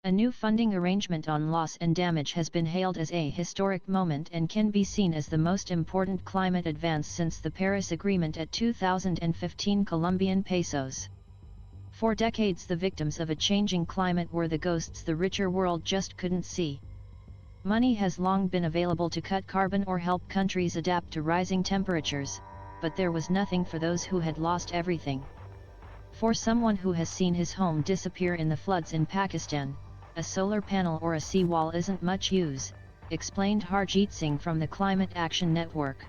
A new funding arrangement on loss and damage has been hailed as a historic moment and can be seen as the most important climate advance since the Paris Agreement at 2015 Colombian pesos. For decades the victims of a changing climate were the ghosts the richer world just couldn't see. Money has long been available to cut carbon or help countries adapt to rising temperatures, but there was nothing for those who had lost everything. For someone who has seen his home disappear in the floods in Pakistan, a solar panel or a seawall isn't much use, explained Harjeet Singh from the Climate Action Network.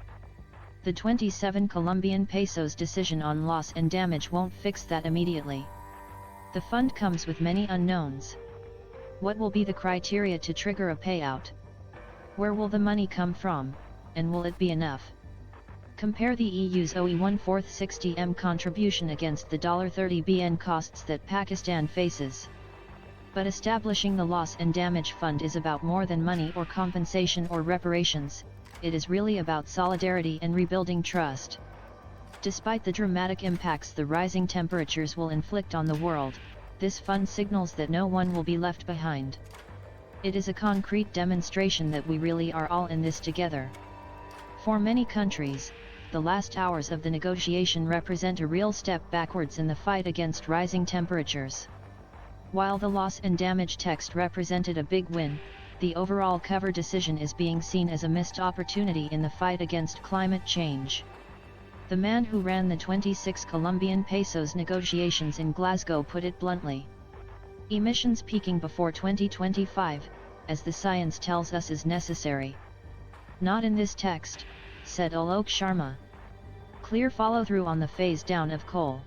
The 27 Colombian pesos decision on loss and damage won't fix that immediately. The fund comes with many unknowns. What will be the criteria to trigger a payout? Where will the money come from, and will it be enough? Compare the EU's OE 1/4 60M contribution against the $30 BN costs that Pakistan faces. But establishing the loss and damage fund is about more than money or compensation or reparations, it is really about solidarity and rebuilding trust. Despite the dramatic impacts the rising temperatures will inflict on the world, this fund signals that no one will be left behind. It is a concrete demonstration that we really are all in this together. For many countries, the last hours of the negotiation represent a real step backwards in the fight against rising temperatures. While the loss and damage text represented a big win, the overall cover decision is being seen as a missed opportunity in the fight against climate change. The man who ran the 26 Colombian pesos negotiations in Glasgow put it bluntly. Emissions peaking before 2025, as the science tells us is necessary. Not in this text, said Alok Sharma. Clear follow-through on the phase-down of coal.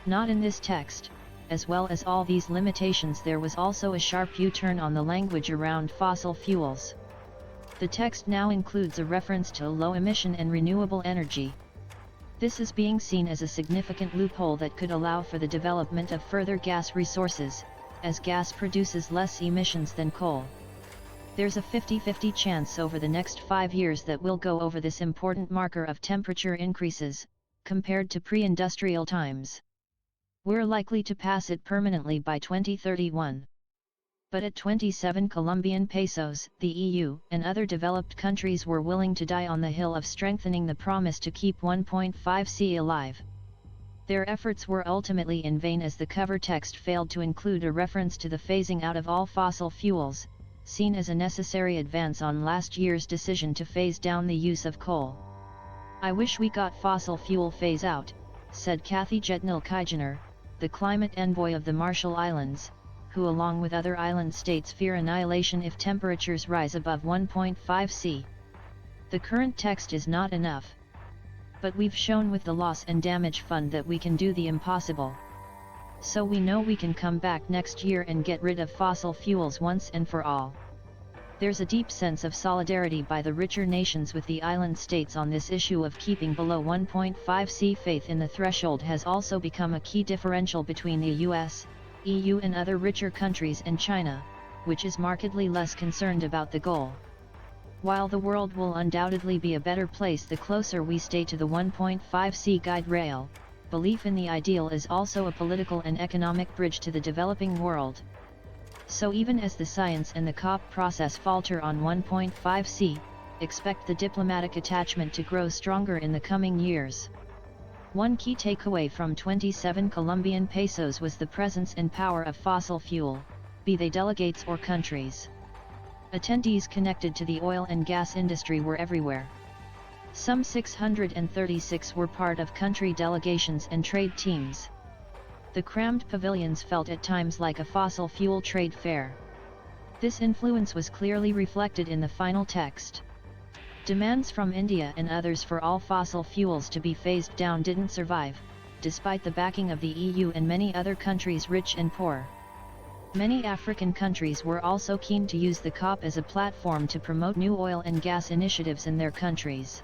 Not in this text. As well as all these limitations, there was also a sharp U-turn on the language around fossil fuels. The text now includes a reference to low-emission and renewable energy. This is being seen as a significant loophole that could allow for the development of further gas resources, as gas produces less emissions than coal. There's a 50-50 chance over the next 5 years that we'll go over this important marker of temperature increases, compared to pre-industrial times. We're likely to pass it permanently by 2031. But at 27 Colombian pesos, the EU and other developed countries were willing to die on the hill of strengthening the promise to keep 1.5C alive. Their efforts were ultimately in vain as the cover text failed to include a reference to the phasing out of all fossil fuels, seen as a necessary advance on last year's decision to phase down the use of coal. I wish we got fossil fuel phase out, said Kathy Jetnil-Kijiner, the climate envoy of the Marshall Islands, who along with other island states fear annihilation if temperatures rise above 1.5 C. The current text is not enough. But we've shown with the loss and damage fund that we can do the impossible. So we know we can come back next year and get rid of fossil fuels once and for all. There's a deep sense of solidarity by the richer nations with the island states on this issue of keeping below 1.5 C. Faith in the threshold has also become a key differential between the US, EU and other richer countries and China, which is markedly less concerned about the goal. While the world will undoubtedly be a better place the closer we stay to the 1.5 C guide rail, belief in the ideal is also a political and economic bridge to the developing world. So even as the science and the COP process falter on 1.5 C, expect the diplomatic attachment to grow stronger in the coming years. One key takeaway from 27 Colombian pesos was the presence and power of fossil fuel, be they delegates or countries. Attendees connected to the oil and gas industry were everywhere. Some 636 were part of country delegations and trade teams. The crammed pavilions felt at times like a fossil fuel trade fair. This influence was clearly reflected in the final text. Demands from India and others for all fossil fuels to be phased down didn't survive, despite the backing of the EU and many other countries rich and poor. Many African countries were also keen to use the COP as a platform to promote new oil and gas initiatives in their countries.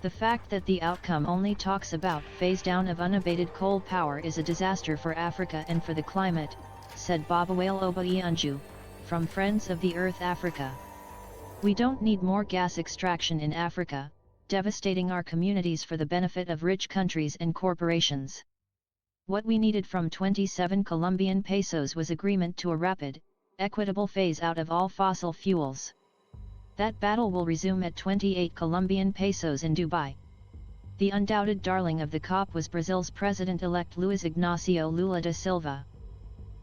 The fact that the outcome only talks about phase down of unabated coal power is a disaster for Africa and for the climate, said Bobawale Obayanju, from Friends of the Earth Africa. We don't need more gas extraction in Africa, devastating our communities for the benefit of rich countries and corporations. What we needed from 27 Colombian pesos was agreement to a rapid, equitable phase out of all fossil fuels. That battle will resume at 28 Colombian pesos in Dubai. The undoubted darling of the COP was Brazil's president-elect Luiz Inácio Lula da Silva.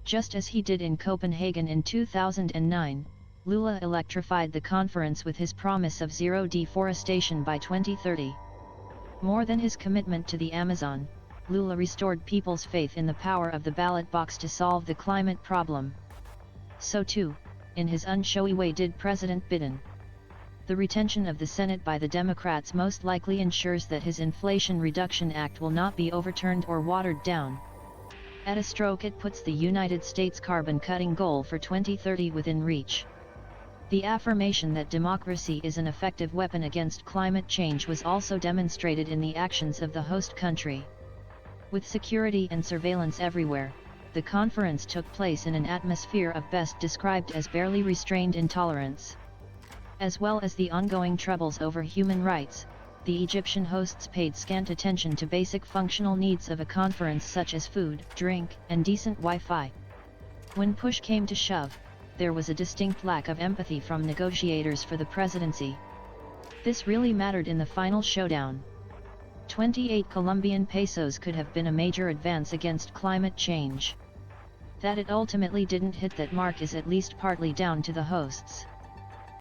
Just as he did in Copenhagen in 2009, Lula electrified the conference with his promise of zero deforestation by 2030. More than his commitment to the Amazon, Lula restored people's faith in the power of the ballot box to solve the climate problem. So too, in his unshowy way did President Biden. The retention of the Senate by the Democrats most likely ensures that his Inflation Reduction Act will not be overturned or watered down. At a stroke, it puts the United States carbon-cutting goal for 2030 within reach. The affirmation that democracy is an effective weapon against climate change was also demonstrated in the actions of the host country. With security and surveillance everywhere, the conference took place in an atmosphere of best described as barely restrained intolerance. As well as the ongoing troubles over human rights, the Egyptian hosts paid scant attention to basic functional needs of a conference such as food, drink, and decent Wi-Fi. When push came to shove, there was a distinct lack of empathy from negotiators for the presidency. This really mattered in the final showdown. 28 Colombian pesos could have been a major advance against climate change. That it ultimately didn't hit that mark is at least partly down to the hosts.